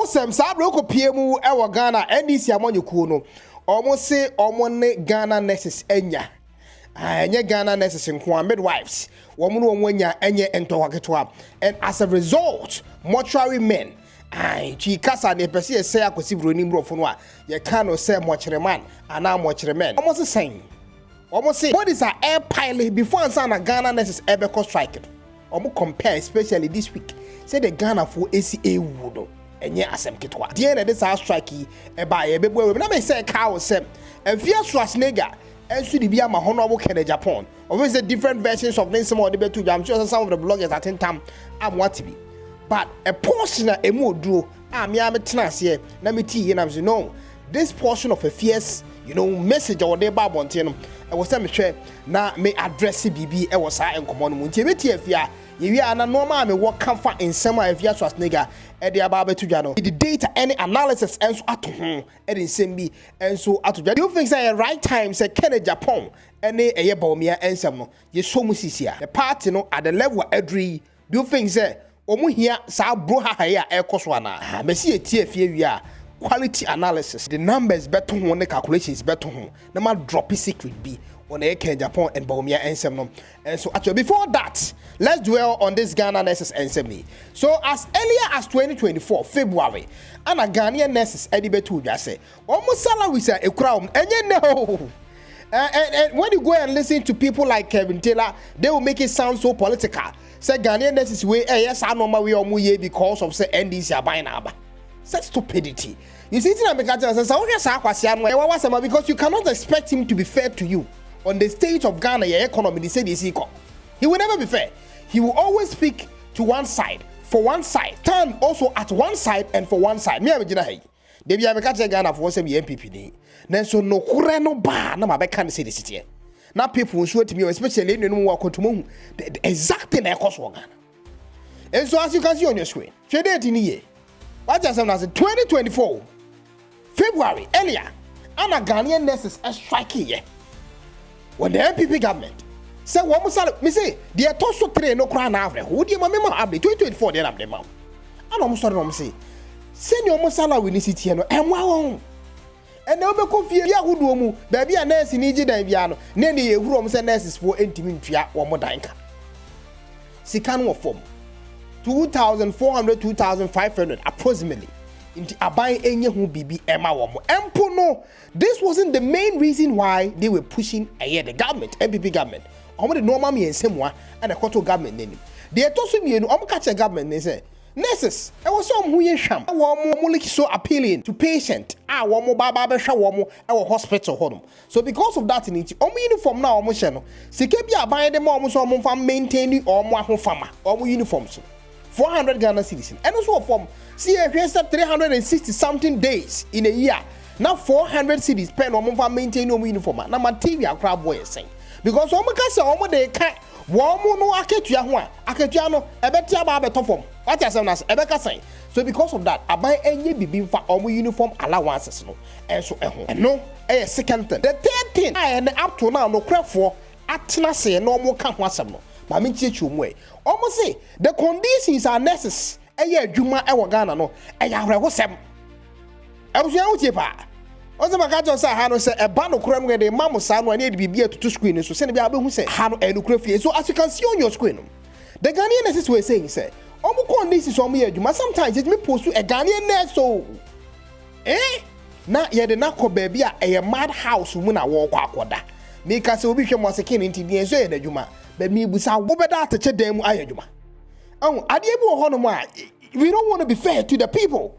Awesome, Sabro PMU, our Ghana, and this Yamonukuno. Almost say, almost Ghana nurses, Enya. Enya Ghana nurses in Kwan midwives. Woman, Wanya, Enya, and Towaketwa. And as a result, mortuary men. Chikasa, the Persia say, I could see Brunim Rofonwa. You cannot say mortuary man, and now mortuary men. Almost the same. Almost say, what is our air pilot before and son of Ghana nurses ever striking? Almost compare, especially this week. Say the Ghana for ACA wood. And yeah, asem kitwa. The end of this house strikey, a buy a baby. Let me say, cow sem, and schwarzneggar, and should be a honorable Japan. Always the different versions of Nelson or debate to I'm sure some of the bloggers at the time I'm what to be. But a portion of a more drew, I'm Yametnas here, let me tell you, and I'm no, this portion of a fierce, message or the Babontiano, I was telling me, now may address CBB, I was and common Muntivity if ya. You are not normal, me work comfort in some of your Schwarzneggar, Eddie Ababe to Jano. The data, any analysis, and so at home, and in Sembi, and so at the you think say right time, say K1ng Japan, and a bawumia and some, you so much here. The party no at the level of Adri, do you think say, Omu here, Sa Broha here, Air Coswana, Messi a TF quality analysis, the numbers better on the calculations better home, no matter drop a secret be. On K1ng Japan and bawumia and some. And so actually before that, let's dwell on this Ghana nurses and semi. So as earlier as 2024 February, and a Ghanaian nurses S.A.D just say almost salaries are a crown and you know. And when you go and listen to people like Kevin Taylor, they will make it sound so political. Say Ghanaian nurses way yes I know my way or muye because of say NDC are buying aba. Such stupidity. You see because you cannot expect him to be fair to you. On the stage of Ghana, your economy, they say this equal. He will never be fair. He will always speak to one side, for one side, stand also at one side and for one side. Me abijina hey. They be abekache Ghana for some MPP ni. Then so no kure no ba na mabeka say this here. Now people will show to me, especially when you walk to me, the exact thing I cost for Ghana. And so as you can see on your screen, trade it in year. What just happened as 2024 February earlier, and a Ghanaian nurses are striking here. When the MPP government say one more me say they are also train no crown average. Who do you remember update 2024 they have them out. And almost sorry say send your musala we need city no and wow. And now be confused ya who do mu baby a nurse ni gida bia no na ne ehuru om say nurses for entimi ntwa wo mo danka. Sika no form 2,400 2,500 approximately. Into abai enye hu bibi ema womo empo no. This wasn't the main reason why they were pushing the government, MPP government. The normal me and Semwa and the Koto government name. They told me no catch a government they say nurses. I was some who ye sham. More so appealing to patient. One more baba sha one more our hospital home. So because of that in it, uniform now almost channel. Sikebia buy them almost from maintaining or more farmer or uniforms. 400 Ghana citizens. And also from CFS 360 something days in a year. Now 400 cities pen on for maintain no uniform. Now material crab boy saying. Because one can say one they can't one no aketua ho aketua no ebetia ba beto form. What you say as ebeka saying. So because of that, I buy any bibi for omo uniform allowances no. And so no second thing. The third thing and up to now no crap for atena say no more can ho asem no. But me teach you way. Almost say the conditions are necessary. Juma ewa Ghana no. Ahrewo sem. Abusia wutie pa. Oze makajo say ha no say eba no kura no de mamu sa no ani de bibia to screen so say ne bia behu say ha no enu kura fie. So as you can see on your screen, the Ghanaian nurses were saying say omo conditions omo ye juma sometimes it me post a Ghanaian nurse so na ye de na ko ba bia a mad house mu na wo kwa akoda. Me ka say obi hwe mo sekin nti so ye da juma. But me busa wo beda ateche dem ayadwuma. Ade bi wo hono mo a we don't want to be fair to the people.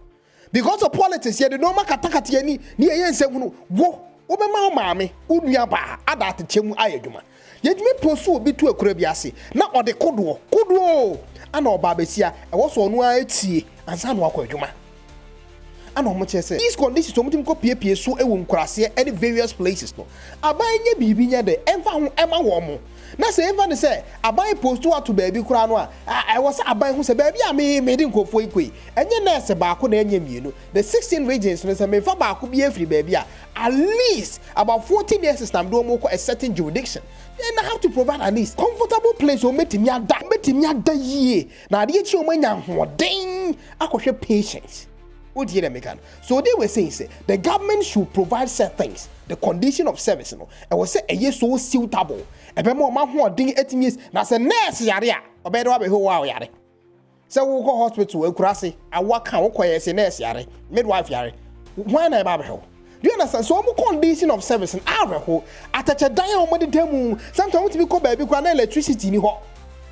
Because of politics, yeah, the normal katakati ni ye nsem wo obema maame unua ba ada ateche mu ayadwuma. Ye dwuma posu obi tu akura bi ase na ode kodo ana oba besia e wo so onu atie ansa no akwadwuma. Ana omo chese these conditions omutim ko piepie so ewo nkurase any various places no. Aban nya bibi nya de emfa ho ema wo mo. Na say even say aban post to baby kura no I was aban hu say baby a me di nkofo ikoi enye nurse ba ko na enye mienu the 16 regions no say me fa ba ko bi afri baby a at least about 14 years na do mo ko a certain jurisdiction then I have to provide at least comfortable place o metimi ada yie na ade echi o manya hoden akohwe patience So they were saying, say, the government should provide certain things. The condition of service, you know, and was say a year so suitable. A be more man who ding 18 years. Now say nurse yare, or better have a whole wow yare. So we go hospital, we cross I work out quiet say nurse yare, midwife yare. Why not Bible? Do you understand? So I'm condition of service and our whole at a dial money demo. Sometimes we call baby electricity in hot.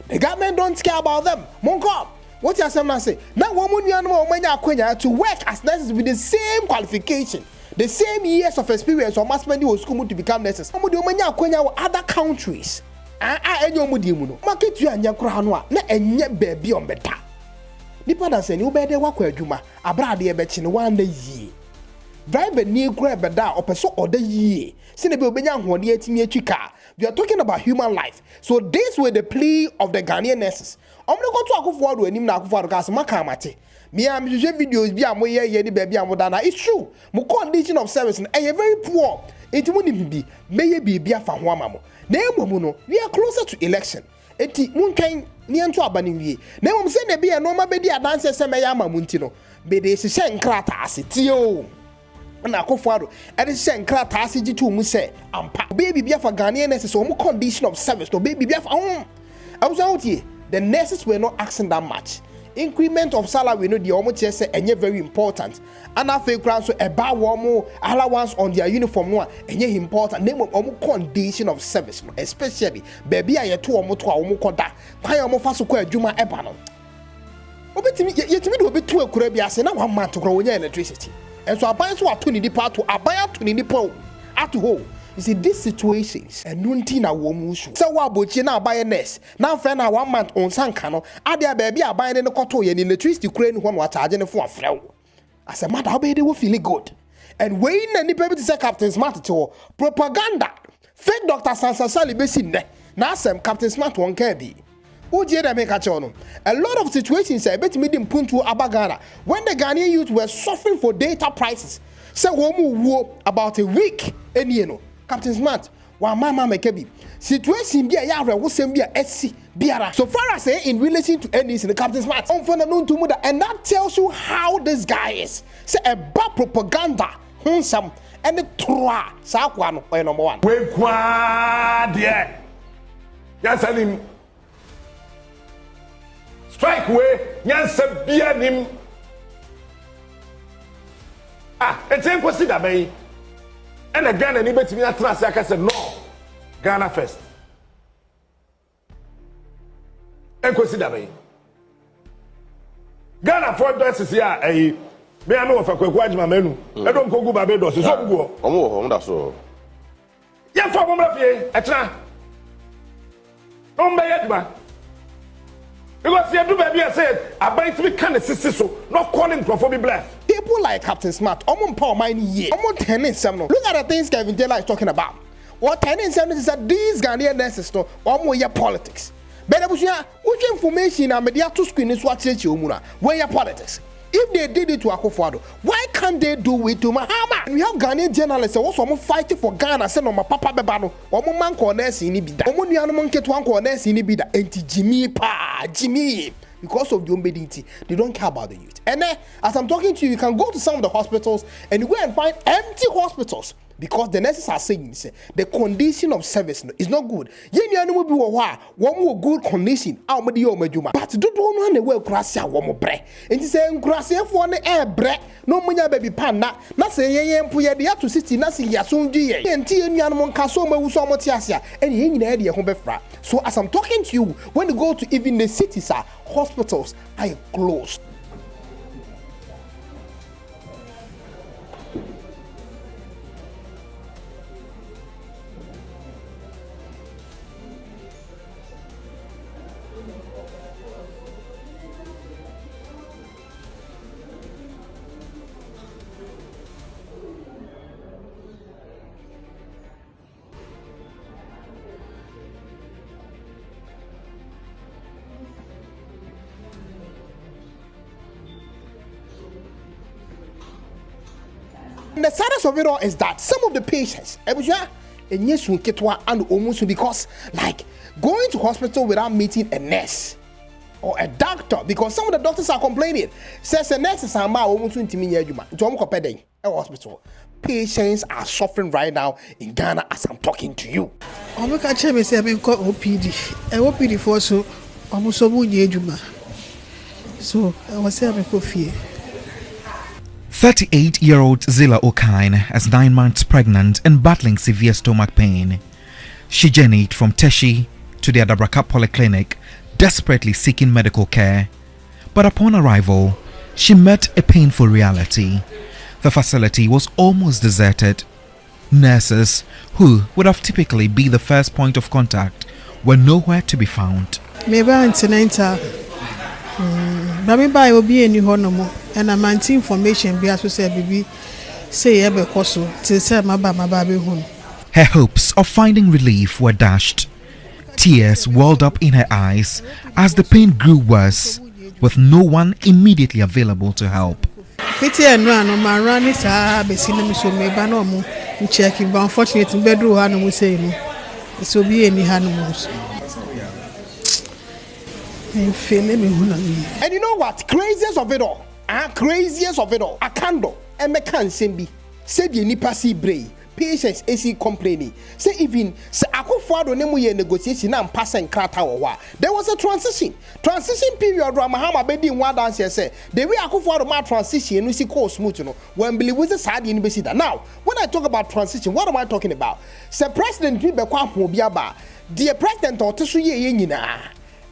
The government don't care about them. Monko. What you say? Now, woman, to work as nurses with the same qualification, the same years of experience, or must many school to become nurses. Other countries. Market you and Yakuranwa, not a yet baby on better. The partners and you better work with Juma, a brad betchin 1 year. Drive a new grab a da or person or the year. Sinable Benyan 1 year chika. We are talking about human life. So these were the plea of the Ghanaian nurses. I'm not going to talk forward when I'm not going to talk about me. I'm using videos. Be a more year, baby. I'm done. It's true. My condition of service and very poor. It wouldn't be. May be a fan one mamo. Name we are closer to election. Eti munkain ni anto abani wie. Na mum se na be a normal be dia dance se me ya mamunti no. Be de se nkrata asetio. Na akofado e de se nkrata asegi tu mu se ampa. Baby bia for Ghanaian nurses so mu condition of service to baby bia for I was out here. The nurses were not asking that much. Increment of salary, no, the almost say, and yet very important. And I feel so about one more allowance on their uniform, no, and yet important. Name of condition of service, especially baby. I two or more to our mokoda. Why am I fast to Juma Ebano? Obey me, yet me will be 2 Caribbeans and 1 month to grow in electricity. And so I buy to a 20 part to a buy to the po at home. You see, these situations and nuntina womushu. So what about you now buy a nest? Now friend 1 month on Sankano, are there baby are buying in the cotton and electricity crane one was charging for a flow. As a matter, they will feel good. And when any baby to say Captain Smart to propaganda, fake Dr. Sansa Sally Bessin, now some Captain Smart won't care be. A lot of situations I bet me didn't put to Abagana when the Ghanaian youth were suffering for data prices. So woman about a week and you know. Captain Smart, wa mama mekebi. Situation be a yara wo sem be a SC biara. So far as in relation to any in the Captain Smart, and that tells you how this guy is. Say a bad propaganda, some and the trois. Sakwano or number 1. We kwa dear. Yes, him. Strike way. Yes, be him. It's impossible, baby. And again, and even to me, I said, no, Ghana first. And consider me. Ghana for dresses here, me, I know if I could watch my menu. I don't go by bed or so. Oh, that's all. Yeah, for one of you, a try. Don't buy it, man. Because you do, baby, I said, I buy 3 kind of sisters, so not calling for me blessed. People like Captain Smart, power mine ye. Tennis Look at the things Kevin Taylor is talking about. What tennis is that these Ghanaian nurses to your politics. Better which information and media to screen is what says you where your politics. If they did it to Akufo-Addo, why can't they do it to Mahama? And we have Ghanaian journalists also fighting for Ghana. Send on my papa bebano. Omo man corners in Ibida. Omo ni anu man ketu an corners in Ibida. Enti Jimmy. Because of the obedience, they don't care about the youth. And then, as I'm talking to you, you can go to some of the hospitals and you go and find empty hospitals because the nurses are saying the condition of service is not good. You know, be one more good condition. But don't know the way Gracia one more bread. And you say Gracia for the air bread. No money baby panda. Not say ye the to city. Not say yasun di. And tea and yan mon casoma who saw Motiasia. And you ain't idea home befra. So as I'm talking to you, when you go to even the cities, hospitals are closed. And the saddest of it all is that some of the patients, because like going to hospital without meeting a nurse or a doctor, because some of the doctors are complaining. Says the nurses are almost 20 minutes to hospital. Patients are suffering right now in Ghana as I'm talking to you. I'm catch me say I'm called OPD. OPD for so almost so so I was saying I'm fear. 38-year-old Zilla Okine is 9 months pregnant and battling severe stomach pain. She journeyed from Teshi to the Adabraka Polyclinic, desperately seeking medical care. But upon arrival, she met a painful reality. The facility was almost deserted. Nurses, who would have typically been the first point of contact, were nowhere to be found. Maybe antenatal. Maybe I will be any honomo, and I'm anti information be as we say, baby. Say, ever coso, to say my baby home. Her hopes of finding relief were dashed. Tears welled up in her eyes as the pain grew worse, with no one immediately available to help. Fiti and run on my run is a basin, so maybe no more checking, but unfortunately, bedroom animal say no. It will be any animals. And you know what? Craziest of it all. Craziest of it all. A candle. And me can sembi. Said the nipa si bray. Patients AC complaining. Say even say akufado nemu ye negotiation na mpasa nkrata wa. There was a transition period where mahama bedi in one dance say the way akufado ma transition we see go smooth no. When believe we say S.A.D ni that. Now when I talk about transition, what am I talking about? Say president bi be kwa hobiaba. The president otesu ye nyina.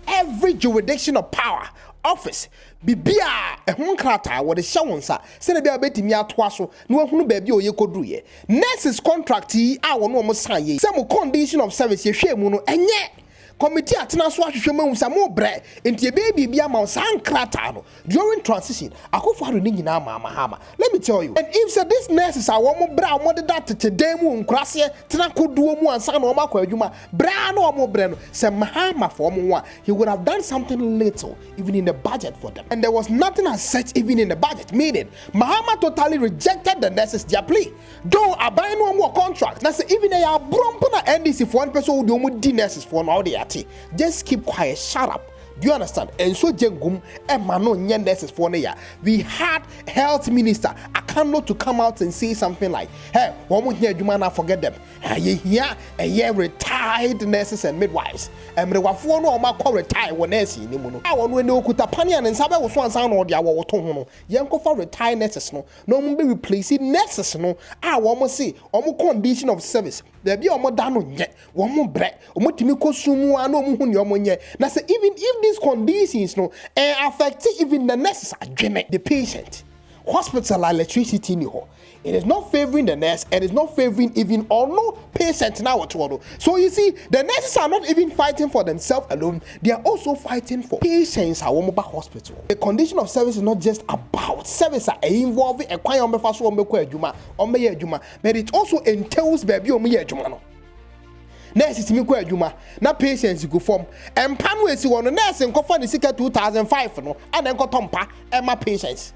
Every jurisdiction of power, office, bibia, krata, what the shawonsa, send a bit me atwaso, no one baby or ye could do ye. Nurses contractee, our normal sign, some condition of service, ye shame, and yet. Committee atina so ahwehwem some more bread into your baby bia ma san krata no during transition akofo ni nyina mahama. Let me tell you, and if say this nurses are one bra mo de that today mu nkrase tena koduo mu ansa na o makwa adwuma bra na o mo bre no say mahama for mo a he would have done something little even in the budget for them, and there was nothing as such even in the budget, meaning mahama totally rejected the nurses their plea, though abai no more contract na say even they are brompo na NDC for one person who do mo di nurses for now they are. Just keep quiet, shut up. Do you understand? And so jengum emano nyendeses for neya. We had health minister Akano to come out and say something like, hey, one here you man forget them. Hey, here a year retired nurses and midwives. And wafo no ma ko retire wo nurse ni mu no. I won we no kuta panian and sabe wo so ansan no dia wo to ho no. Yenko for retire nurses no. No mo be replace nurses no. Wo mo say omo condition of service. There be omo da no nye. Wo mo bre. Omo timi kosumu ano omo hu ne omo nye. Na say even if these conditions no affect even the nurses adwene the patient. Hospital electricity ni ho. It is not favoring the nurse and it's not favoring even or no patient now at all. So you see, the nurses are not even fighting for themselves alone. They are also fighting for patients at Womba Hospital. The condition of service is not just about service involving a quiet but it also entails baby no. Nurses me kwa adwuma na patients go form empa no esi wono nurse nkofa ne sika 2005 no ana nkotompa ema patients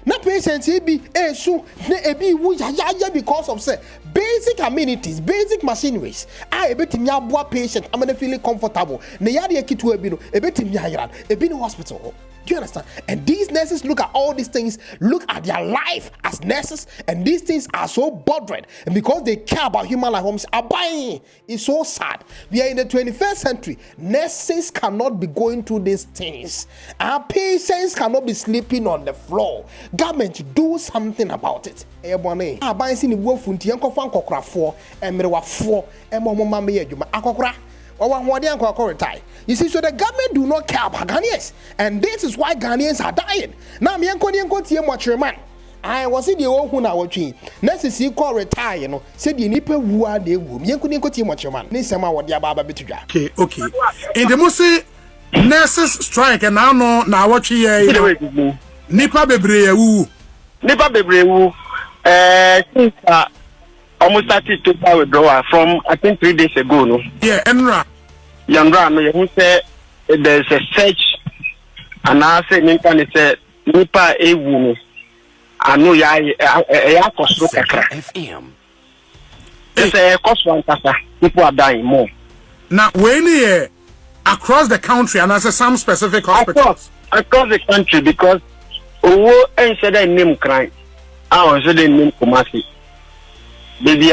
na patients ebi esu na ebi wu ya because of say basic amenities, basic machineries ebetimi aboa patient amana feeling comfortable na yade ekitu ebi no ebetimi ayran ebi no hospital. Do you understand? And these nurses look at all these things, look at their life as nurses, and these things are so bothered. And because they care about human life, it's so sad. We are in the 21st century. Nurses cannot be going through these things. Our patients cannot be sleeping on the floor. Government, do something about it. You see, so the government do not care about Ghanaians, and this is why Ghanaians are dying. Now, I was in the old one hour tree. Let's see, call retire, you know. Said the nipper who are the womb. You couldn't go to much man. Nisama what the Baba Bituja. Okay. In the Musi nurses strike, and now what you Nipa Bebre woo. Nipa Bebre woo. Since almost started to withdraw from I think 3 days ago. No. Yeah, Enra. Yandra, who said there's a search, and I said Nipa a woman. I know ya cost FM. It's a cost one people are dying more. Now when across the country and as some specific hospitals? Across the country, because instead of name crime, I was the name Kumasi. Baby,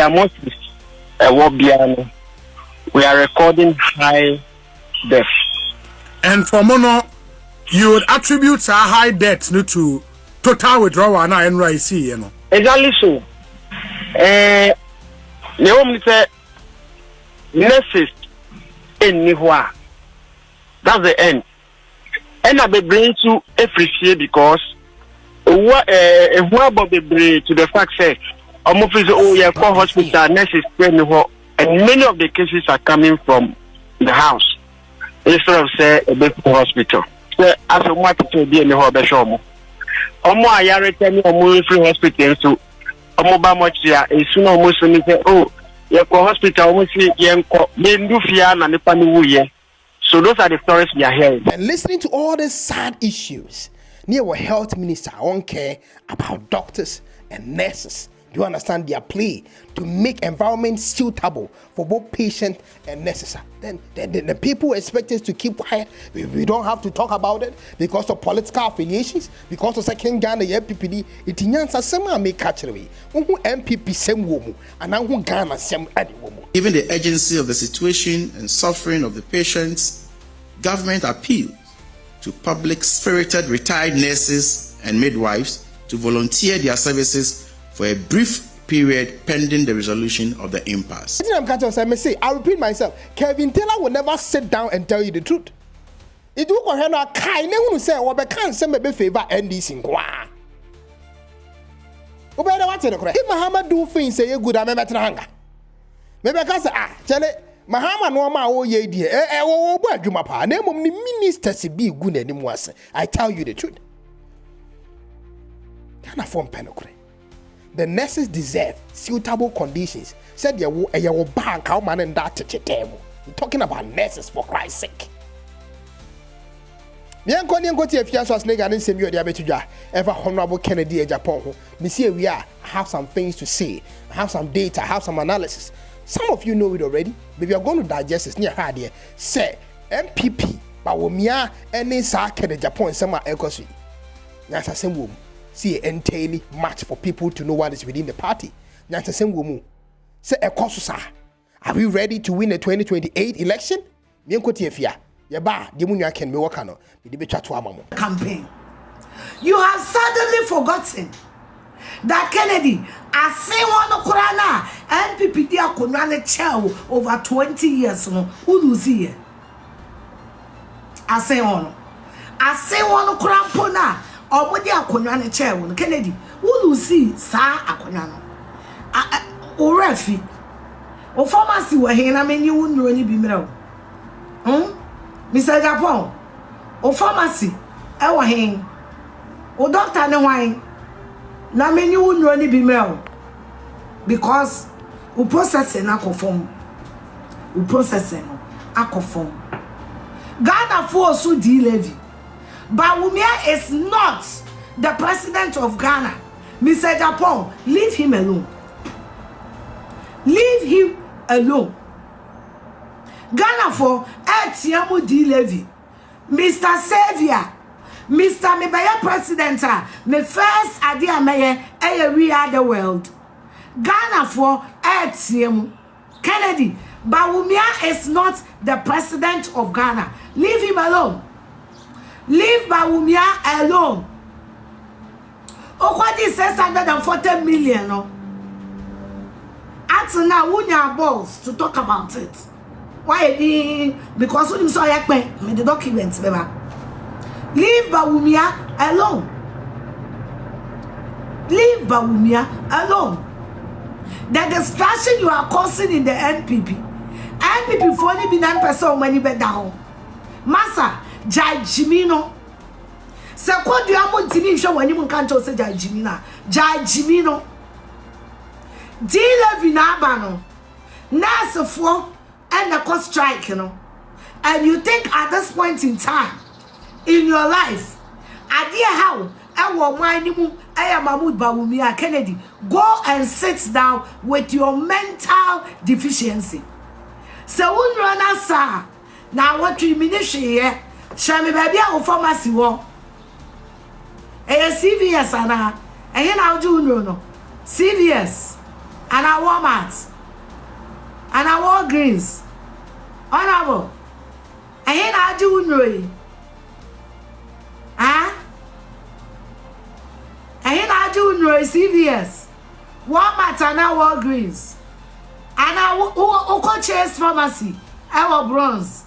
we are recording high death. And for mono, you would attribute a high death to total withdrawal and NYC, you know. Exactly so. Naomi said, nurses in Nihua. That's the end. And I'll be bringing to every year because what be bring to the fact that almost call hospital nurses and many of the cases are coming from the house instead of say a big hospital. So as a what to be in the hospital. I am free hospital so much is soon almost say, oh, your hospital almost so those are the stories we are hearing. And listening to all these sad issues, near our health minister won't care about doctors and nurses. Do you understand their plea to make environment suitable for both patient and nurses? Then the people expect us to keep quiet. We don't have to talk about it because of political affiliations, because of K1ng Ghana DRPPD. It nyansa sema make catch away. MPP sem womu and now Ghana sem adi womu. Given the urgency of the situation and suffering of the patients, government appeals to public-spirited retired nurses and midwives to volunteer their services for a brief period pending the resolution of the impasse. I repeat myself, Kevin Taylor will never sit down and tell you the truth. It will go ahead and say, well, I can't say maybe favor NDC. If mahama do things say good, I'm a better hunger. Maybe I can say, tell it. Mahama no ma o ye die wo bo adwuma pa na mom ni ministers be good anymore. I tell you the truth. Kana form penokure. The nurses deserve suitable conditions. Said you bank how man and that table. We're talking about nurses for Christ's sake. Schwarzneggar and Samuel Diabetuja, ever honorable Kennedy agyapong. Me see we are. I have some things to say. I have some data. I have some analysis. Some of you know it already. Maybe you're going to digest this near hard here. Say MPP, bawumia, any sɛcrɛt Japan, summer economy. That's the same woman. See entail match for people to know what is within the party. That's the same woman. Say ekosusa. Are we ready to win the 2028 election? Campaign. You have suddenly forgotten that Kennedy, I say one Kurana, NPP dia Kunane Chow over 20 years no, Uluzi. I say one Kurampona, or what dia Kunane Chow, Kennedy, Uluzi, Sa Akunano. Orefi, or pharmacy were here, I mean, you wouldn't really be mirror. Mr. Japon, or pharmacy, our hang, or doctor, no wine. Na many wouldn't really be male because we processing alcohol. We processing alcohol. Ghana for S.A.D levy. Bawumia is not the president of Ghana. Mr. Japon, leave him alone. Leave him alone. Ghana for S.A.D levy. Mr. Savior. Mr. Mebaya President, me first idea mayor, we are the world. Ghana for ATM. Kennedy, Bawumia is not the president of Ghana. Leave him alone. Leave Bawumia alone. What is 640 million? No? Until now, we have balls to talk about it. Why? Because we saw the documents, baby. Leave Bawumia alone. Leave Bawumia alone. The distraction you are causing in the NPP for only be 9% money better down. Massa, Jai Jimino. Se kwa du amo tini show when you can't say Jai Jimina. Jai Jimino. Deal vinabano. Nasa for and the cost strike, you know. And you think at this point in time in your life, idea how I am Mahmoud Bawumia Kennedy, go and sit down with your mental deficiency. So when run asa, na what we ministry here shall me baby a pharmacy wo CVS ana and now do no CVS and our Walmart and our Walgreens honorable and now do no and now do no CVS Walmart and our Walgreens and our Chase Pharmacy our Bronze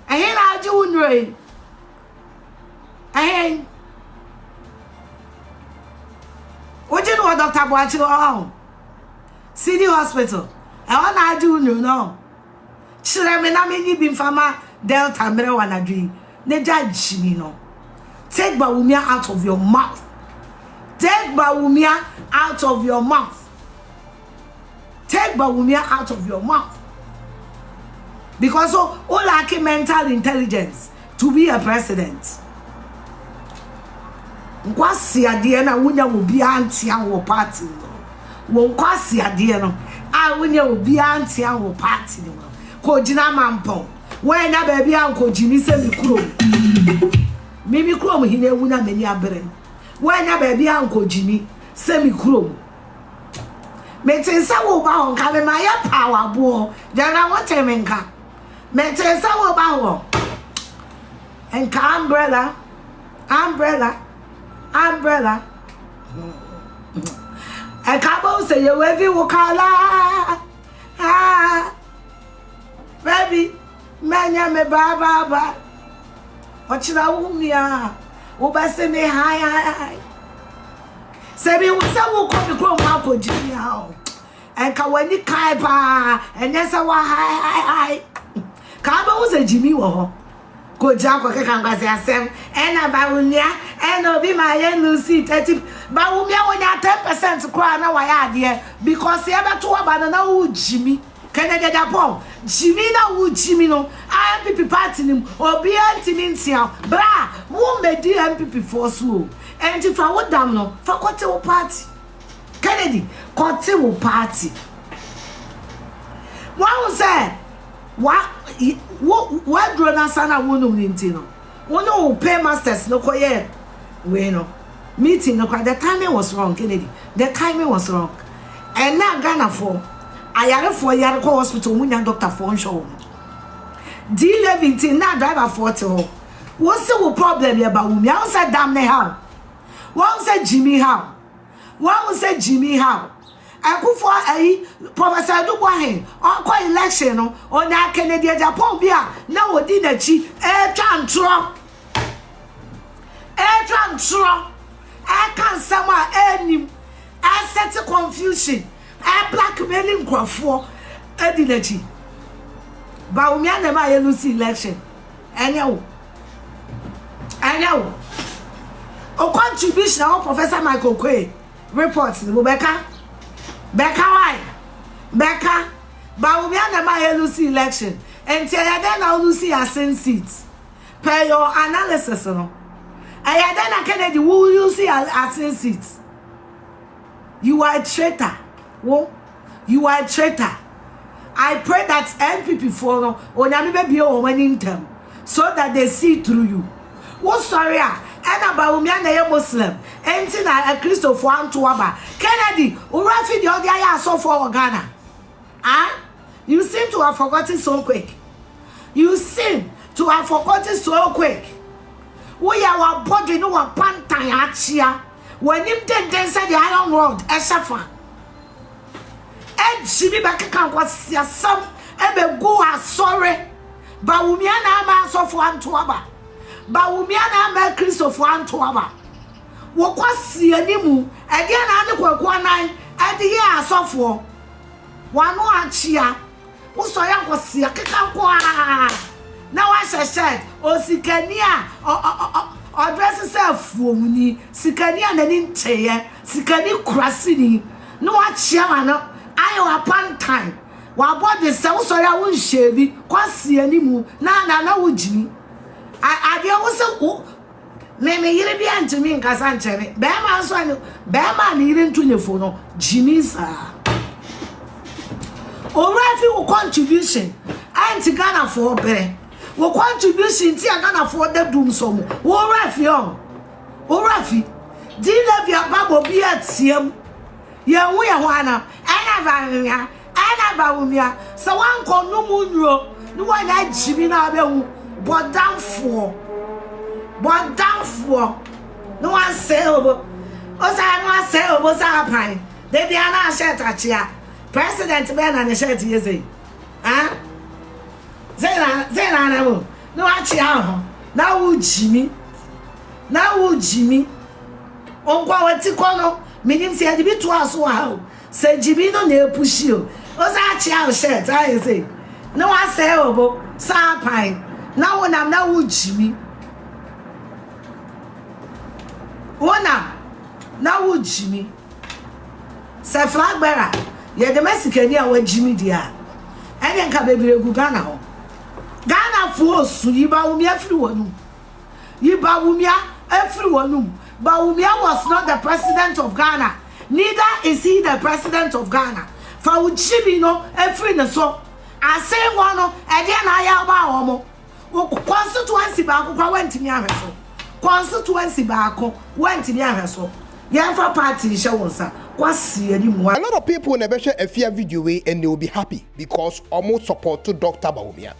and now do no and what you know, Dr. Boachi? City Hospital. I want to do no. Chiremena many been farmer Delta Merewana dream. Ne judge me no. Take bawumia out of your mouth. Take bawumia out of your mouth. Take bawumia out of your mouth. Because all lack mental intelligence to be a president. Nkwasi ade na wunya obi antia wo party no wo nkwasi ade no a wunya obi antia wo party no ko gina mampon when na ba bia nko gini se mi krom hine wunya mani abere when na ba bia nko gini se mi krom metensa wo ba ho ka me ma ya power bo jana wo temenka metensa wo ba ho enka umbrella I can't say you wavy wukala baby manya me baba ochira wumia wo ba se me hi se bi wo se wo ko bi kro ma ko jini ha enka wani kai pa enye wa hi ka ba wo se jimi wo ho ko ja ko ke kan kwase asem ena bawumia ena obi ma ye Lucy 30 bawumia wonya 10% kwa na wa ya ade because e beto wa na wo jimi kenede Japan jimi na wo jimi no MPP party nim obi antimi ntia bra wo medi MPP force wo enti fa wo dam no fa kote wo party Kennedy kote wo party wa say what drona sana wonu nti no wono pay masters no koye we no meeting no the timing was wrong Kennedy the timing was wrong and na Ghana for ayare for yare ko hospital munya doctor for show D11 na driver 40 ho what's the problem here bawumia won say damn ne how won say Jimmy how won say Jimmy how akufo ayi professor Dugwahin on ko election no on na Kennedy Japan bia na wodi na chi e twa ntro kan sama enim set confusion blackmailing kwafo edi na chi bawumia na ma ye lose election enyawo o contribution of Professor Michael Kwe report ni Becca why? Becca bawumia na ma ye lose election enti ya den na lose asen seats per your analysis no aya den na Kennedy will you see asen seats you are a traitor you are a traitor I pray that MPP for no onyame be o wani ntem so that they see through you wo sorry ena bawumia na ye Muslim enti na a Christopher Antoaba Kennedy urafi the other ya so for Ghana you seem to have forgotten so quick we our body no one pantan achia when him den said the iron rod eshafa Jimmy back can was some ebe go sorry bawumia na ma so for Antoaba bawumia na ma Christopher Antoaba wo kwasi animu e dia na ade kwakwa nan ade ye asofo wano achia wo so ya kwasi akeka kwa na wa sheshed osikania o dress self womuni sikania na ni nteye sikani kurasini no achia wano ayo upon time wa body se wo so ya wo nhyebi kwasi animu na wo jimi ade wo se me yire bi antimi nkasa nkyere be ma so ani be ma ni yire ntunyefo no jimisa already wo contribution anti Ghana for bere wo contribution ti Ghana for the doom some wo rafi on wo rafi di levy ababo bi atiem ye hu ye ho ana bawumia so wan ko no mu nuro ni wan ya jibi na be hu bodam for no wan say obo o say obo sa pan de dia na shirt achia president be na ne shirt yeze zena na mo no achia ho na wo jimi onkwa wati kono minim se ade bi to aso ha se jibi no na epushi o sa achia shirt I say no wan say obo sa pan na wo nam na wo jimi wona na wo jimi se flag bearer ye de Mexicani a wo jimi dia ene nka bebire gu Ghana ho Ghana fo su bawumia free wonu bawumia free wonu Bawumia was not the president of Ghana, neither is he the president of Ghana. For uchibi no free no so I say one no e dia na ya ba omo constituency ba ko went me ahweso constituency ba ko went me ahweso ya fa party she wonsa kwasi ani mu. A lot of people never share a fear video way and they will be happy because almost support to Dr. Bawumia.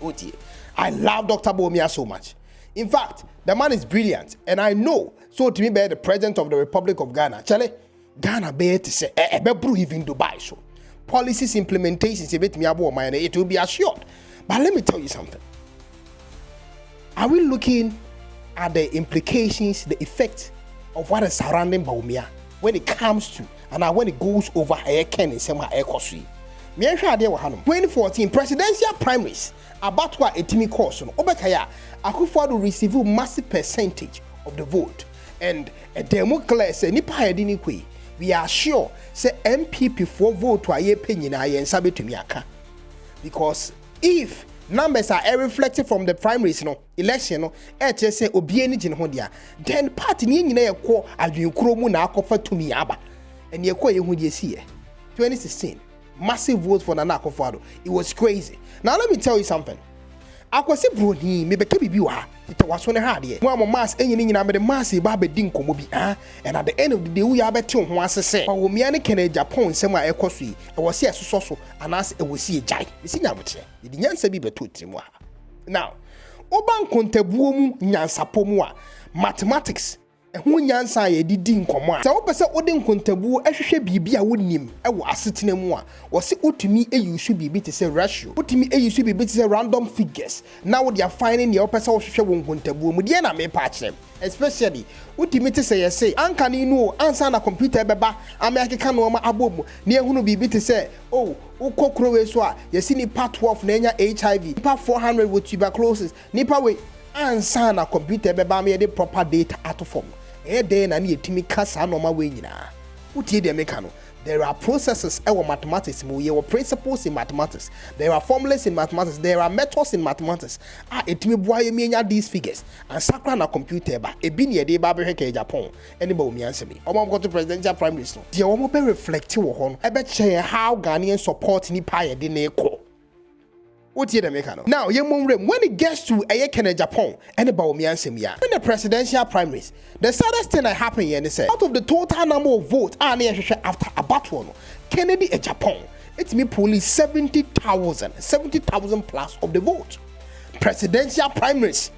Oh dear, I love Dr. Bawumia so much. In fact, the man is brilliant, and I know. So to me, be the president of the Republic of Ghana. Chale, Ghana be to say, even Dubai. So policies implementations, it will be assured. But let me tell you something. Are we looking at the implications, the effect of what is surrounding Bawumia when it comes to and when it goes over air Ken and Sema air Kosui? 2014 presidential primaries about what a Timmy course on Obekaya Akufo-Addo receive massive percentage of the vote, and a democrat say nipa edini kwe we are sure say MPP for vote to aye penyina aye nsabe tumi aka, because if numbers are reflected from the primaries election say obi ani gine ho dia, then party ni nyina yekọ adwenkuro mu na akofa tumi aba and yekọ ye hu die sie 2016 massive vote for Nana Akufo-Addo. It was crazy. Now let me tell you something. Akwasi broni me beke bibi wa it was one hard ye. Mo mass enyi nyina me the mass ba be din komo bi and at the end of the day we are beti ho asese. Bawumia ne kene Japan nsem a ekoso yi. E wo se esoso anas e wo se ejai. Me si nyamote. Ye di nyansa bi beto timu ha. Now, oban kontabuo mu nyansapo mu a mathematics ho nyansa ye di nkomo a. Se wo pese ode nkontabuo ehwehwe bibia wonim e wo asetena mu a, wo se otumi eyusu bibi te se ratio. Otumi eyusu bibi te se random figures. Now they are finding your pese wo hwehwe wo nkontabuo mu de na me pa kire. Especially otumi te se ye say anka ni no ansa na computer beba amekeka no ma abom ne ehunu bibi te se oh ukokro we so a ye si ni part 12 na nya HIV, part 400 with tuberculosis, nipa we ansa na computer beba me de proper data out form. There are processes in mathematics, there are principles in mathematics, there are formulas in mathematics, there are methods in mathematics. These figures and sacra na computer ba ebini de ba beheke Japan anybody me answer me. Omo go to presidential prime minister. The omo be reflective ho ebe che how Ghanaian support ni pa ye de na ekọ. What you make now? When it gets to Japan, and about me and in the presidential primaries, the saddest thing that happened here is out of the total number of votes, after about one, Kennedy and Japan, it's me pulling 70,000 plus of the vote. Presidential primaries,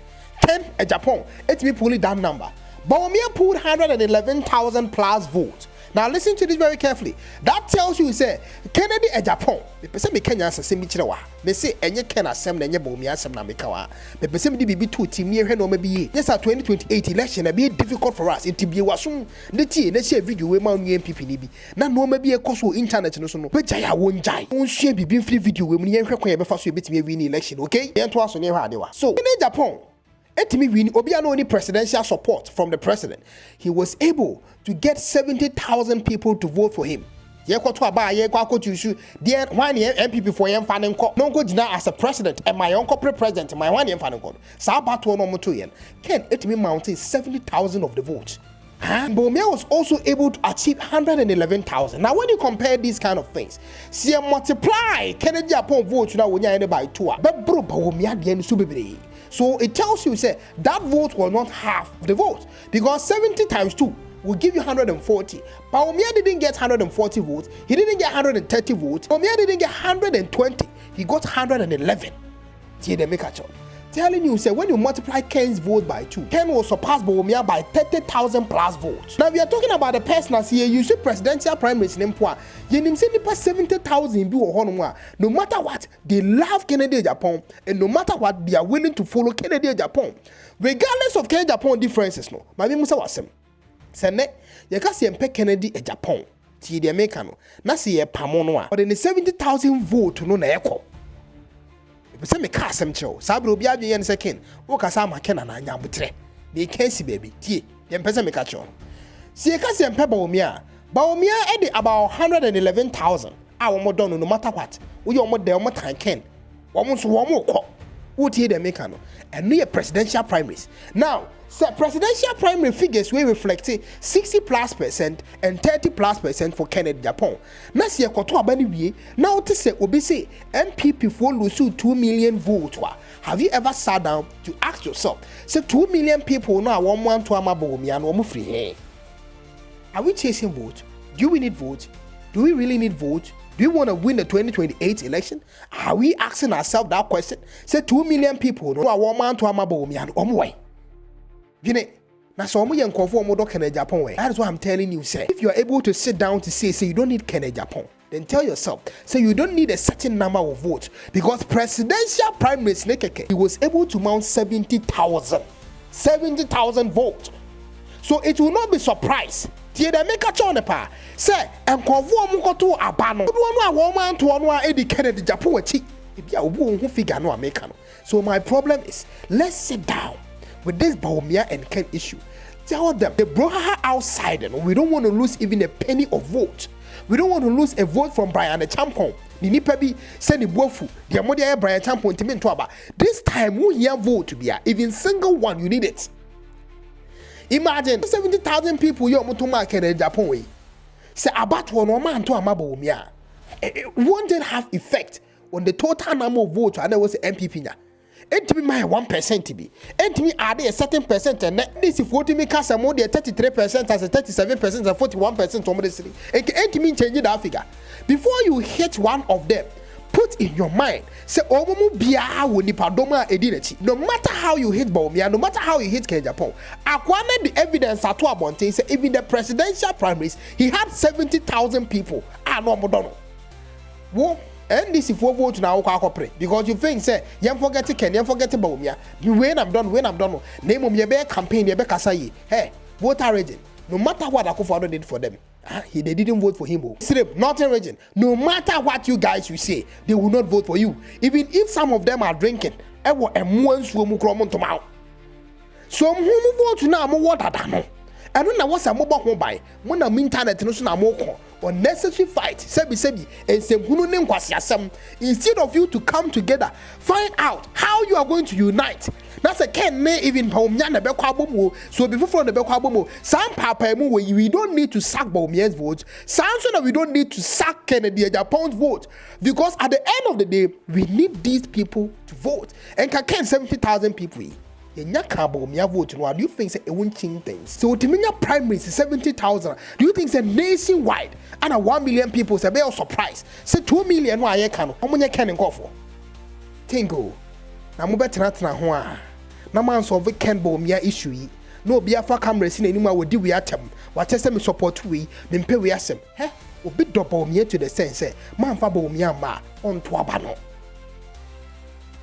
10 and Japan, it's me pulling that number. Bawumia pulled 111,000 plus votes. Now listen to this very carefully. That tells you say Kennedy and Japan. Me pese me Kenya asem mi kire wa. Me say enye Ken asem na enye Bawumia asem na me ka wa. Me pese me di bibi two team ne hwe no ma bi. Yes, 2028 election na be difficult for us. It be wasum de tie na share video we ma nu MPP ni bi. Na no ma bi e koso internet no so no. We jaya won jai. Won share bibi free video we mu ne hwe kwan e be fa so e betimi win election, okay? Yen to aso ne hwe ade wa. So in Japan only presidential support from the president. He was able to get 70,000 people to vote for him. MPP for him as a president and my uncle president my one Ken it me mounting 70,000 of the votes. Bawumia was also able to achieve 111,000. Now, when you compare these kind of things, see multiply Kennedy upon vote now when you by 2. But bro, Bawumia the end so so it tells you say that vote will not half the vote because 70 times 2 will give you 140. Bawumia didn't get 140 votes. He didn't get 130 votes. Bawumia didn't get 120. He got 111. See the make a choice. Telling you, say, when you multiply Ken's vote by 2, Ken will surpass Bawumia by 30,000 plus votes. Now, we are talking about the person as here. You see presidential primaries in Empire. You name 70,000 no matter what, they love Kennedy Japan, and no matter what, they are willing to follow Kennedy Japan. Regardless of Kennedy Japan differences, no. My name is Wasem. Sene, you can see Kennedy Japan. See the American. Na see a Pamonoa. But in the 70,000 vote, no echo. Say me car some show. Sabro be a yen second. Woka sama kena na nyabutre. They can't see baby. Tie. Yen pesa me catch on. See a kasi empe Bawumia. Bawumia edi about 111,000. Our more done no matter what. We are more there more time ken. Almost one more call. What here the mekano? And near presidential primaries. Now, so presidential primary figures will reflect 60+% and 30+% for Kennedy Japan. Now see a koto abani now to say obi say MPP for lose 2 million votes. Have you ever sat down to ask yourself, say 2 million people now want to Bawumia and one free here? Are we chasing votes? Do we need votes? Do we really need votes? Do we want to win the 2028 election? Are we asking ourselves that question? Say 2 million people no want to Bawumia and one way. That's why I'm telling you, say, if you are able to sit down to say you don't need Kennedy Japan, then tell yourself, say you don't need a certain number of votes because presidential primaries, he was able to mount 70,000 votes. So it will not be surprised. Say, and to abano. Kennedy Japan. So my problem is, let's sit down with this Bawumia and Ken issue. Tell them they brought her outside and we don't want to lose even a penny of vote. We don't want to lose a vote from Brian the Champon. The Nipabi send the Bofu, the Amodia Brian Champon to Mentoaba. This time we hear vote to be even single one, you need it. Imagine 70,000 people you want to mark in Japan way. Say about one man to Bawumia. Won't it have effect on the total number of votes and there was MPP now? And to be my 1% to be. And to me, are there a certain percent and this if what me cast a more than 33% as a 37% and 41% to the city. And to me change that figure. Before you hit one of them, put in your mind, say Omomu Bia woni padoma edinati. No matter how you hit Bawumia, no matter how you hit Kennedy Japan, acquired the evidence at Abonte say even the presidential primaries, he had 70,000 people. No modono. Wo and this if we vote now because you think say you forget Ken, you forget Bawumia. When I'm done, name of your campaign, your Kasai. Hey, vote our region. No matter what Akufo-Addo did for them, they didn't vote for him. Strip, Northern region. No matter what you guys will say, they will not vote for you. Even if some of them are drinking, so who vote now? What I don't know. I don't know what's a mobile buy. When I'm internet, no unnecessary fight. Sebi and say instead of you to come together, find out how you are going to unite. That's a Ken may even Bawumia na bekwabomo. So before the bekwabomo, some papa we don't need to sack Bawumia's votes. Some so that we don't need to sack Kennedy Japan's vote because at the end of the day, we need these people to vote. And can 70,000 people. Do you think it won't change things? So to me, primaries 70,000. Do you think it's nationwide and 1 million people say be surprised? Say 2 million why you can how many can go for? Tingo. Na mo better na ho a. Na man solve Ken Bawumia issue. No Biafra cameras in anymore we do we atem. What say me support we, me pay we asem. He? Obi do Bawumia to the sense say man fa Bawumia ma on to abano.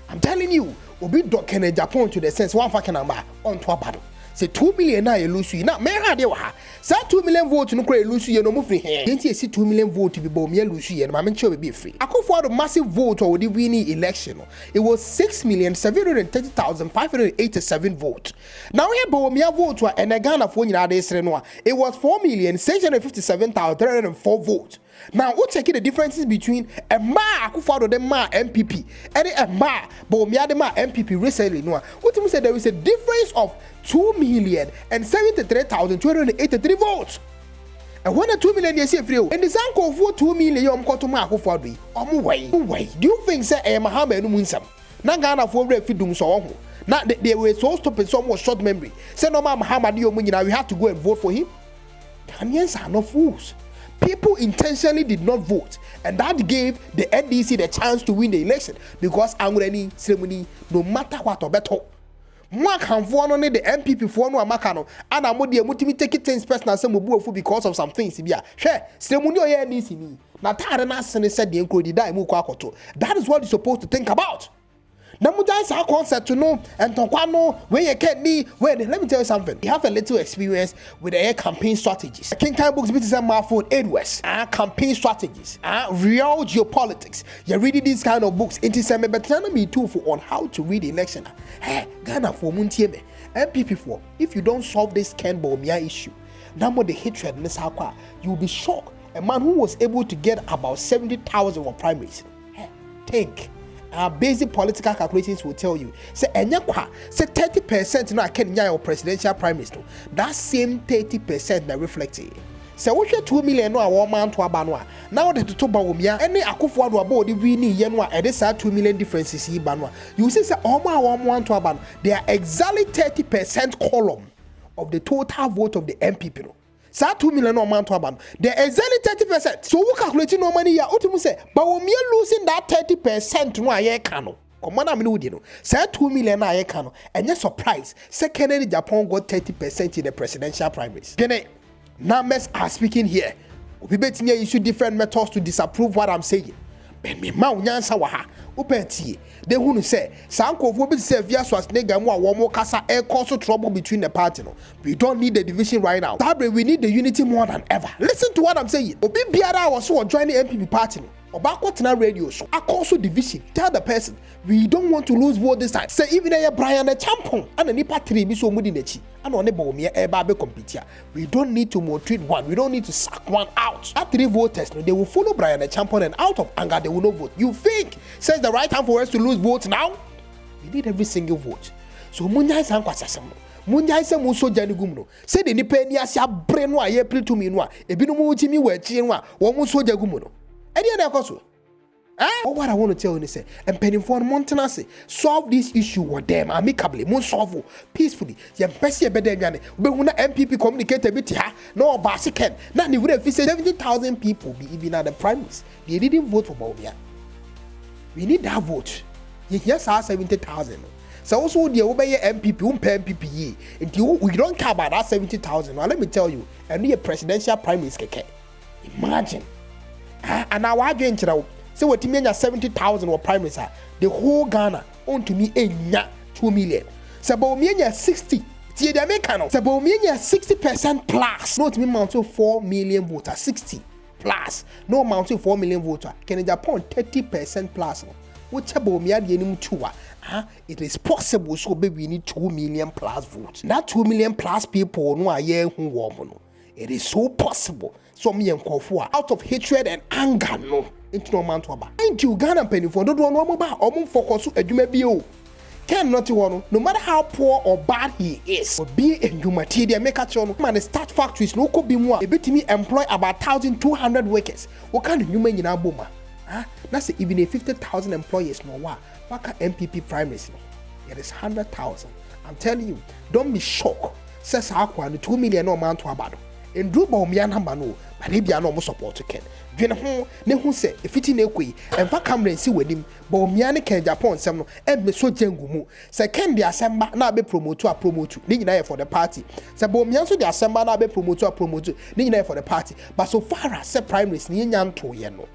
I'm telling you, Obi do Kennedy Japan to the sense one fucking number on to abano. Say 2 million na you lose you. Now me ha de wa. Say 2 million vote no kra lose you no move free here. Didn't you see 2 million vote to be Bawumia lose you and my men be free. Akufo-Addo massive vote or the winning election. It was 6,730,587 votes. Now here Bawumia vote and Ghana for nyina de sere no. It was 4,657,304 votes. Now, we'll take the differences between a ma Akufo-Addo the ma MPP and a ma bawumia the ma MPP recently. No, what you say there is a difference of 2,073,283 votes. And when a 2 million you see free, and the Zanko for 2 million you come to ma Akufo-Addo. Way. Do you think say mahama no munsam? Na Ghana for refidum so on. Now they were so stupid, somewhat short memory. Say no mahama di omunyina, we have to go and vote for him. Ghanaians are not fools. People intentionally did not vote, and that gave the NDC the chance to win the election because any ceremony, no matter what or better. More can for only the MPP for no amakano, and I'm mutimi take it things personal some because of some things. Share ceremony or NDC me. Natara said the encoded die mukwakoto. That is what you're supposed to think about. Namujan's our concept to know and Tonkwano where you can be. Well, let me tell you something. You have a little experience with the campaign strategies. King books business and Marford Edwards. Campaign strategies. Real geopolitics. You're reading these kind of books. It is a me too for on how to read the election. Hey, Ghana for Muntieme. MPP for if you don't solve this Ken bawumia issue, now the hatred in this hakwa, you'll be shocked. A man who was able to get about 70,000 for primaries. Hey, think. Basic political calculations will tell you say 30% now can your presidential primaries. That same 30% that reflects it. So we share 2 million no a man to abanwa. Now the to bawumia any Akufo-Addo about the winning yenwa and this 2 million differences in banwa. You see say one to aban. They are exactly 30% column of the total vote of the MPP. So 2 million no man to aban. They are exactly 30%. So we calculating no money ya. Ultimately say bawumia losing that 30% no aye kano. Komana minu di no. Say 2 million aye kano. And you're surprised. Secondly, Japan got 30% in the presidential primaries. Numbers are speaking here. We bet me issue different methods to disapprove what I'm saying. But me ma unyansa waha. Upeti. They who say Sanko will say via Schwarzneggar more kasa air cause trouble between the parties. We don't need the division right now. We need the unity more than ever. Listen to what I'm saying. Obi biara was so joining MPP party. Obako tena radio so also division. Tell the person we don't want to lose vote this time. Say even a Brian a champion and a nipa 3 bi so mudi nechi. And on bawumia eba be compete. We don't need to maltreat one. We don't need to sack one out. That 3 voters, they will follow Brian a champion and out of anger they will not vote. You think says the right time for us to lose votes now? We need every single vote. So munya is ankwasasem. Munya is mo so jani gumno. Say the nipa ni asia bre no aye pre to me no a ebi no mo timi wa chi no a wo mo so jagumuno. What I want to tell you is say, and penny for Montana say, solve this issue with them amicably, more solve peacefully. You better better than but when MPP communicate a bit here, no basic. Now you would have 70,000 people be even at the primaries. They didn't vote for bawumia. We need that vote. Yes, 70,000. So also the obey MPP, MPP, until we don't care about that 70,000. Now let me tell you, and the presidential primaries keke. Imagine. And now I get into so what you mean 70,000 or primaries are the whole Ghana on to me 2 million. So bawumia 60. See the Americano. So bawumia 60% plus. Not me amount to 4 million voters. 60 plus. No amount to 4 million voters. Can Japan 30% plus? Which bawumia the enemy two. It is possible so baby we need 2 million plus votes. That 2 million plus people no are here who want. It is so possible. So me and Kofu out of hatred and anger no into no man to aba. Ain't you Ghana penny for don't know about or focus adwuma bio. Can not one no matter how poor or bad he is. Or be a new material make a chon man start factories no could be more. A bit me employ about 1,200 workers. What kind of human in our boomer? That's even a 50,000 employees no wa. What MPP primaries no? It is 100,000. I'm telling you, don't be shocked. Says Aqua 2 million no man to abado. And do bawumia number no, but he be no support to Ken. Dwena ho ne ho se efiti na ekoi emfa camera nsi wadim bawumia ne Ken Japan sem no em me so jengu mu se Ken de asemba na be promote ne nyina for the party se bawumia so de asemba na be promote ne nyina for the party but so far as se primaries ne nya nto ye no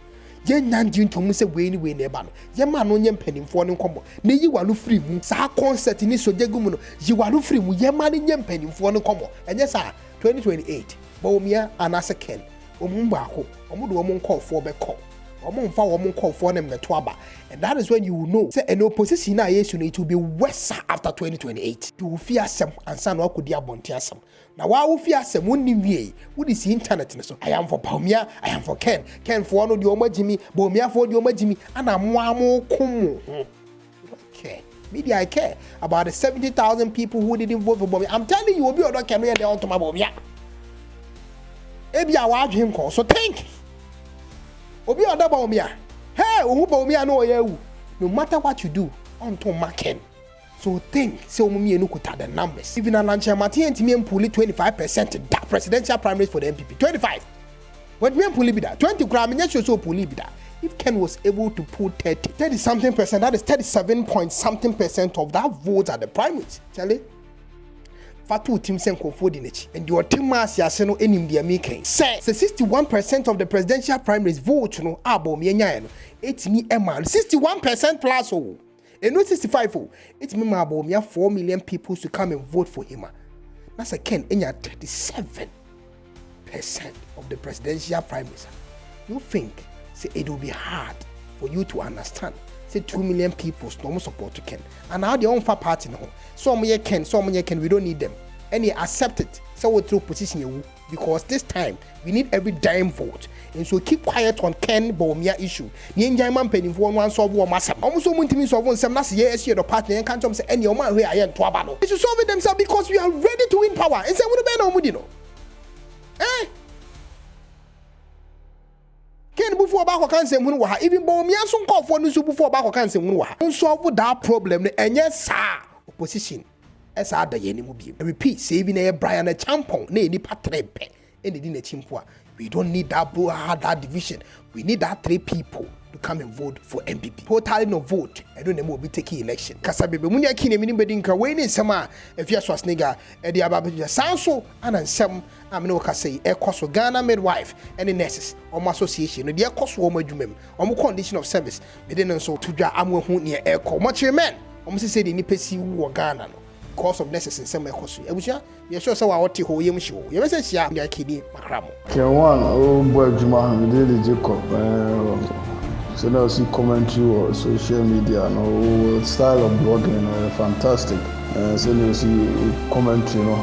ye nya ndintom se we ne ba no ye ma no nye mpanimfo ne nkomo ne yi walo free mu sa concert ni so jegu mu no yi walo free mu ye ma ne nye mpanimfo ne nkomo enye sa 2028 bawumia anase Ken omumba ako omudo omun call for be call call for them the twaba. And that is when you will know say an opposition now yes it will be worse after 2028. You will fear some and son what could dia bontiasam. Now why will fear some wouldn't would is internet so I am for bawumia, I am for Ken for one of the Oma Jimmy, bawumia for the Oma Jimmy, and I'm one more kumu. Okay. Media I care about the 70,000 people who didn't vote for bawumia. I'm telling you, will be other can they on to my bawumia. Ebi a watch him call so think. Obi other bawumia. Hey, who bawumia no ye. No matter what you do, on to market. So think, so me no kuta the numbers. Even a lunch Martin and me pull 25% that presidential primaries for the MPP. 25. When me pull it that 20 gram, me so pull it that. If Ken was able to pull 30 something percent, that is 37 point something percent of that vote at the primaries. Charlie. Fatu team sen confidence and your team mass no enim dia making. Say 61% of the presidential primaries vote no abawumia nya no. It me eman 61% plus oh. And not 65 oh. It me abawumia 4 million people to come and vote for him. That's a Ken enya 37% of the presidential primaries. You think say it will be hard for you to understand? Say 2 million people no support to Ken. And now they own far party now. Some ye Ken, we don't need them. And you accept it. So we through position you because this time we need every dime vote. And so keep quiet on Ken bawumia issue. Ni enjayman penny for one solve one massive. Almost so much solve one some last year the partner and can't say any man where I am to abano. They should solve it themselves because we are ready to win power. And say what about no mudino? Eh? Ken before back can say munwa even bawumia sun call for no before back can say munwa. Don't solve that problem and yes sir opposition. S.A.D I repeat, saving a Brian a champon, nay, nipa trepe, and the dinner chimpua. We don't need that that division. We need that 3 people to come and vote for MPP. Totally no vote. I don't know who will be taking election. Kasabe, Munya Kine, Minibedinka, Wayne Sama, if you're Schwarzneggar, Eddie Ababi, Sanso, and some, I'm no Kase, a cost for Ghana midwife, and the nurses, or my association, the dear cost woman, on condition of service, but then so to draw Amu near air call. Much your man, almost said in Nipesi or Ghana. Cause of necessary some ekosu ebusha ye sure say wa oti ho yem hye wo ye be say hia ya kidi makramo K1 o boy juma de Jacob so now see commentary or social media no style of blogging fantastic so now see commentary no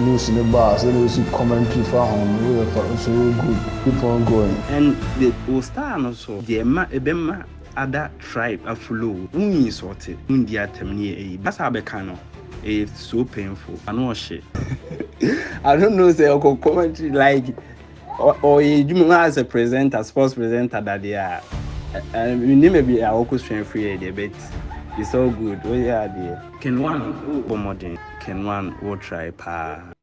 news in the bar so now see commentary for home so good keep on going and the star also the ebema other tribe aflo unyi sorted undia temni e basa beka no it's so painful. I know shit. I don't know say I commentary like or you as a presenter, sports presenter that they are. And we need maybe I also strength free there, but it's all good. Oh yeah, there. K1 modern. K1 will try pa.